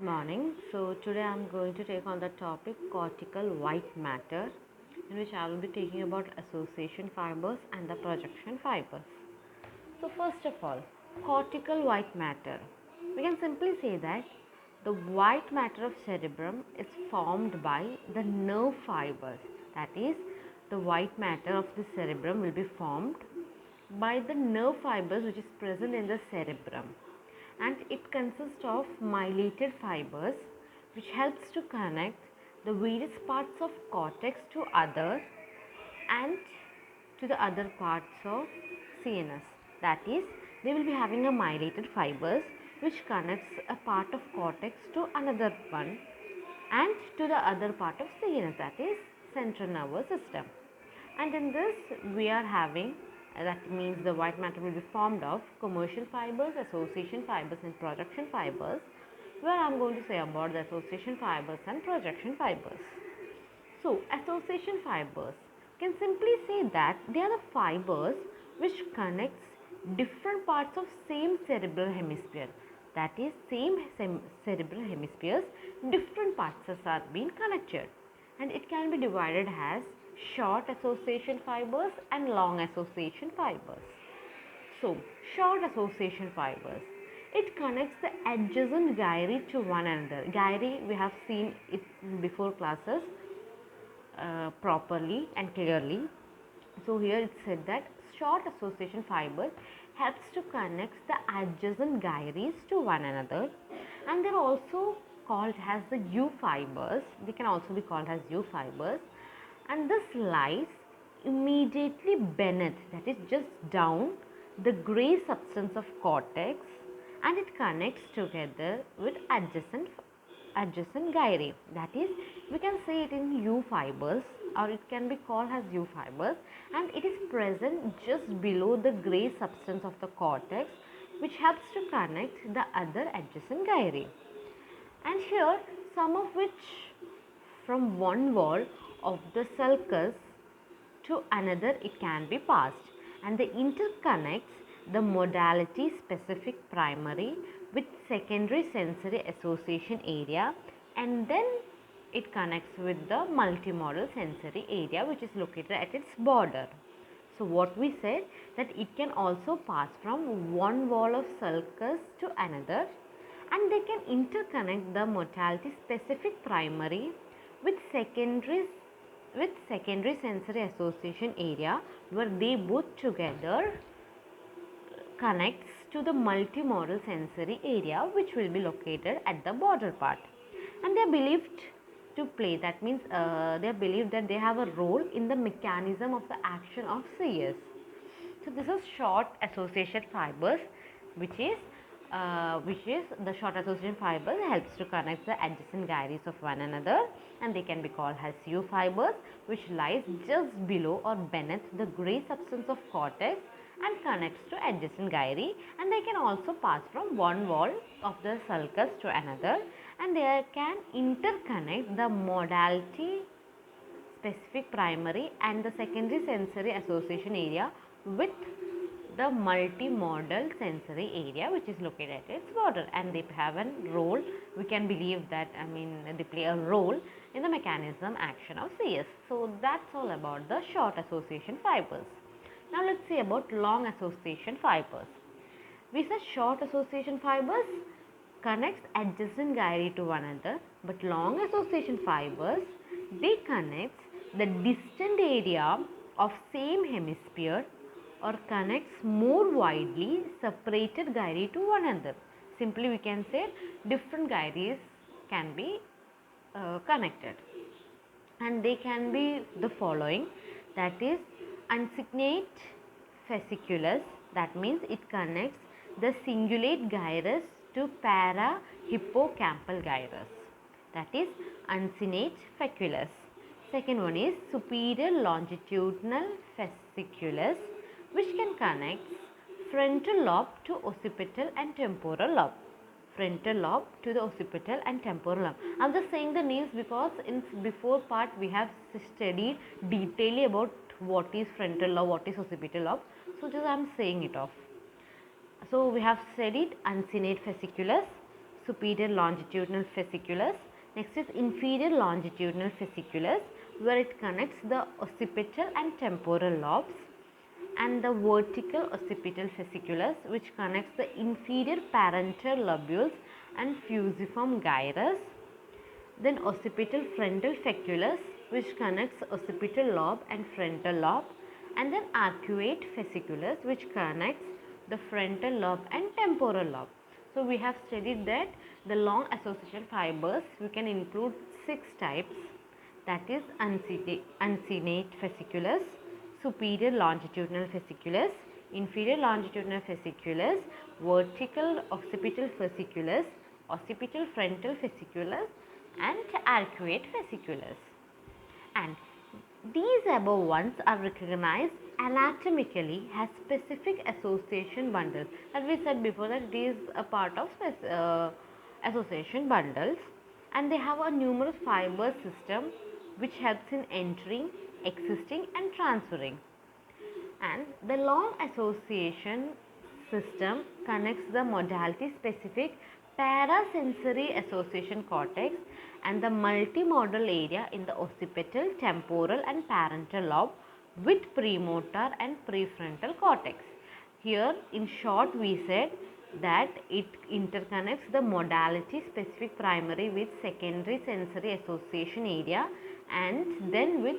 Morning. So today I'm going to take on the topic cortical white matter, in which I will be taking about association fibers and the projection fibers. So first of all, cortical white matter. We can simply say that the white matter of cerebrum is formed by the nerve fibers. That is, the white matter of the cerebrum will be formed by the nerve fibers which is present in the cerebrum, and it consists of myelated fibers which helps to connect the various parts of cortex to other and to the other parts of CNS. That is, they will be having a myelated fibers which connects a part of cortex to another one and to the other part of CNS, that is central nervous system. And in this we are having, that means the white matter will be formed of commercial fibers, association fibers and projection fibers, where I am going to say about the association fibers and projection fibers. So association fibers can simply say that they are the fibers which connects different parts of same cerebral hemisphere. That is, same cerebral hemispheres, different parts are being connected, and it can be divided as short association fibers and long association fibers. So, short association fibers. It connects the adjacent gyri to one another. Gyri, we have seen it before classes properly and clearly. So, here it said that short association fiber helps to connect the adjacent gyres to one another, and they are also called as the U fibers. They can also be called as U fibers, and this lies immediately beneath, that is just down the gray substance of cortex, and it connects together with adjacent gyri. That is, we can say it in U fibers, or it can be called as U fibers, and it is present just below the gray substance of the cortex, which helps to connect the other adjacent gyri. And here some of which from one wall of the sulcus to another it can be passed, and they interconnects the modality specific primary with secondary sensory association area, and then it connects with the multimodal sensory area which is located at its border. So what we said, that it can also pass from one wall of sulcus to another, and they can interconnect the modality specific primary with secondary sensory association area, where they both together connects to the multimodal sensory area which will be located at the border part, and they are believed to play, that means they are believed that they have a role in the mechanism of the action of CS. So this is short association fibers, which is the short association fiber helps to connect the adjacent gyres of one another, and they can be called as U fibers, which lies just below or beneath the gray substance of cortex and connects to adjacent gyri, and they can also pass from one wall of the sulcus to another, and they can interconnect the modality specific primary and the secondary sensory association area with the multimodal sensory area which is located at its border, and they have a role, we can believe that, they play a role in the mechanism action of CS. So that's all about the short association fibers. Now let's see about long association fibers. We said short association fibers connects adjacent gyri to one another, but long association fibers, they connects the distant area of same hemisphere or connects more widely separated gyri to one another. Simply we can say different gyres can be connected, and they can be the following, that is uncinate fasciculus, that means it connects the cingulate gyrus to parahippocampal gyrus, that is uncinate fasciculus. Second one is superior longitudinal fasciculus, which can connect frontal lobe to occipital and temporal lobe. Frontal lobe to the occipital and temporal lobe. I am just saying the names because in before part we have studied detailedly about what is frontal lobe, what is occipital lobe. So just I am saying it off. So we have studied uncinate fasciculus, superior longitudinal fasciculus. Next is inferior longitudinal fasciculus, where it connects the occipital and temporal lobes, and the vertical occipital fasciculus, which connects the inferior parental lobules and fusiform gyrus. Then occipital frontal fasciculus, which connects occipital lobe and frontal lobe, and then arcuate fasciculus, which connects the frontal lobe and temporal lobe. So we have studied that the long association fibers we can include 6 types, that is uncinate fasciculus, superior longitudinal fasciculus, inferior longitudinal fasciculus, vertical occipital fasciculus, occipital frontal fasciculus, and arcuate fasciculus. And these above ones are recognized anatomically as specific association bundles. As we said before, that it is a part of association bundles, and they have a numerous fiber system which helps in entering, existing, and transferring. And the long association system connects the modality specific parasensory association cortex and the multimodal area in the occipital, temporal, and parental lobe with premotor and prefrontal cortex. Here in short we said that it interconnects the modality specific primary with secondary sensory association area and then with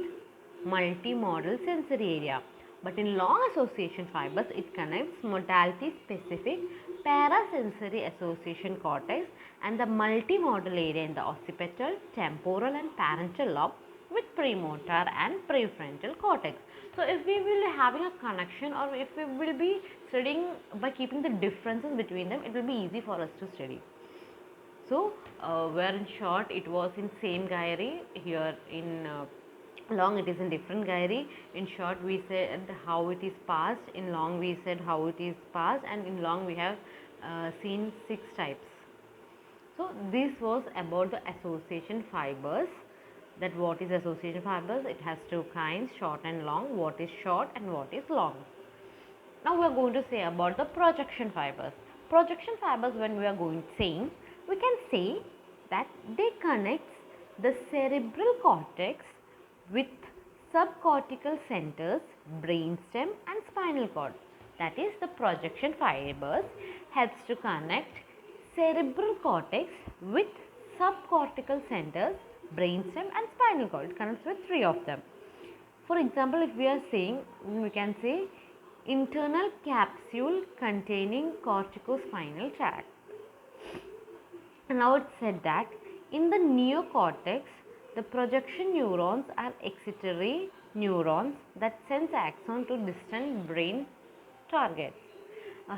multimodal sensory area. But in long association fibers, it connects modality specific parasensory association cortex and the multimodal area in the occipital, temporal, and parental lobe with premotor and prefrontal cortex. So if we will be having a connection, or if we will be studying by keeping the differences between them, it will be easy for us to study. So where in short it was in same gyri, here in long it is in different gyri. In short we said how it is passed, in long we said how it is passed, and in long we have seen 6 types. So this was about the association fibers, that what is association fibers. It has 2 kinds, short and long, what is short and what is long. Now we are going to say about the projection fibers. Projection fibers, when we are going saying, we can say that they connect the cerebral cortex with subcortical centers, brainstem, and spinal cord. That is, the projection fibers helps to connect cerebral cortex with subcortical centers, brainstem, and spinal cord. It connects with 3 of them. For example, if we are saying, we can say internal capsule containing corticospinal tract. Now it said that in the neocortex, the projection neurons are excitatory neurons that sends axon to distant brain targets.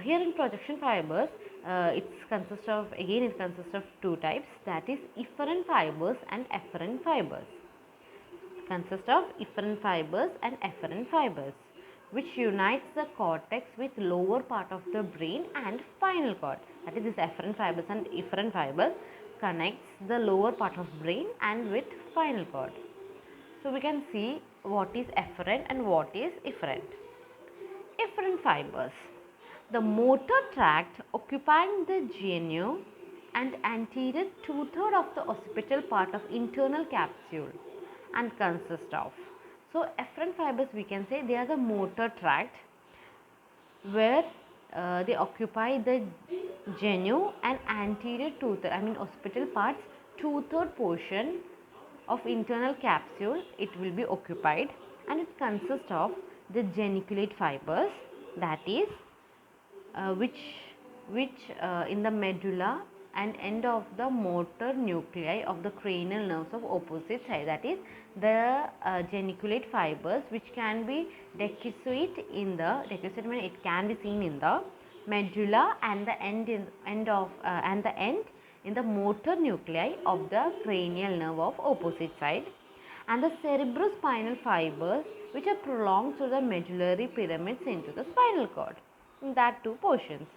Here in projection fibers, it consists of 2 types, that is efferent fibers and efferent fibers. Consists of efferent fibers and efferent fibers, which unites the cortex with lower part of the brain and spinal cord. That is, this efferent fibers and efferent fibers connects the lower part of brain and with spinal cord. So we can see what is efferent and what is efferent. Efferent fibers. The motor tract occupying the genu and anterior 2/3 of the occipital part of internal capsule and consist of. So efferent fibers, we can say they are the motor tract where they occupy the genu and anterior 2/3, occipital parts 2/3 portion of internal capsule it will be occupied, and it consists of the geniculate fibers, that is which in the medulla and end of the motor nuclei of the cranial nerves of opposite side, that is the geniculate fibers, which can be decussate in the it can be seen in the medulla and the end in the motor nuclei of the cranial nerve of opposite side, and the cerebrospinal fibers, which are prolonged through the medullary pyramids into the spinal cord, in that 2 portions.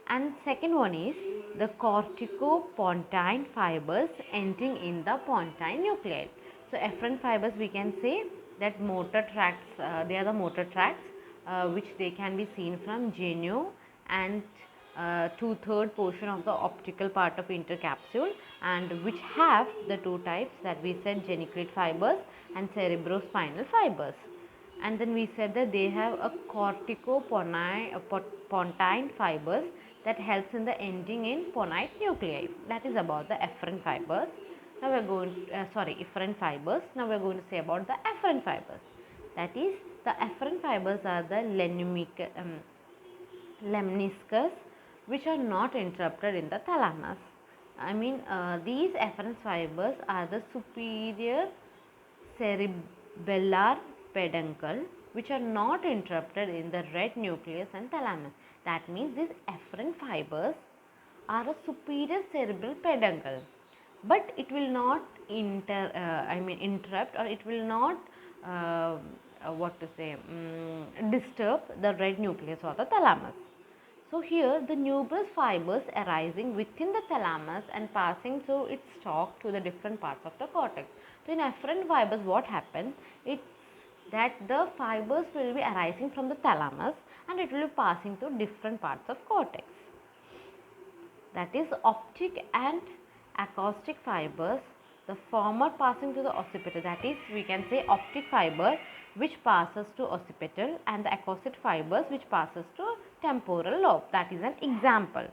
And second one is the corticopontine fibers ending in the pontine nuclei. So efferent fibers, we can say that motor tracts, they are the motor tracts which they can be seen from genu and two-third portion of the optical part of intercapsule, and which have the two types that we said, geniculate fibers and cerebrospinal fibers. And then we said that they have a corticopontine fibers that helps in the ending in ponite nuclei. That is about the efferent fibers. Now we are going efferent fibers. Now we are going to say about the afferent fibers. That is, the afferent fibers are the lemniscus, which are not interrupted in the thalamus. These afferent fibers are the superior cerebellar peduncle, which are not interrupted in the red nucleus and thalamus. That means these afferent fibers are a superior cerebral peduncle, but it will not interrupt, or it will not disturb the red nucleus or the thalamus. So here the numerous fibers arising within the thalamus and passing through its stalk to the different parts of the cortex. So in afferent fibers, what happens? It's that the fibers will be arising from the thalamus and it will be passing through different parts of cortex. That is, optic and acoustic fibers, the former passing to the occipital, that is, we can say optic fiber which passes to occipital, and the acoustic fibers which passes to temporal lobe. That is an example.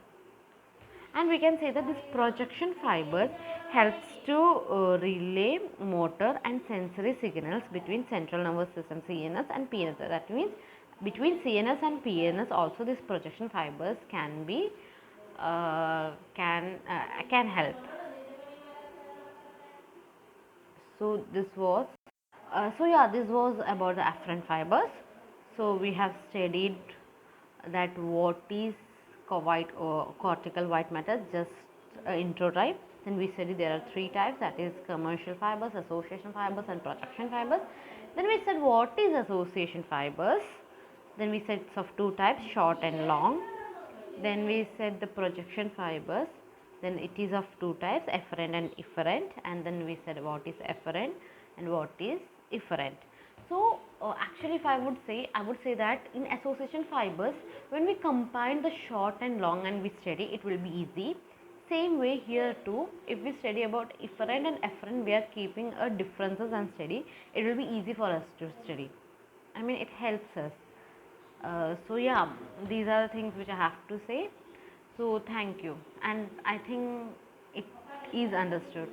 And we can say that this projection fibers helps to relay motor and sensory signals between central nervous system, CNS, and PNS. That means between CNS and PNS also these projection fibers can be can help. So this was this was about the afferent fibers. So we have studied that what is cortical white matter, just intro type. Then we studied there are three types, that is commercial fibers, association fibers, and projection fibers. Then we said what is association fibers. Then we said it's of two types, short and long. Then we said the projection fibers, then it is of two types, efferent and efferent, and then we said what is efferent and what is efferent. So actually, if I would say that in association fibers, when we combine the short and long and we study, it will be easy. Same way here too, if we study about efferent and efferent, we are keeping a differences and study, it will be easy for us to study. It helps us. So yeah, these are the things which I have to say. So thank you, and I think it is understood.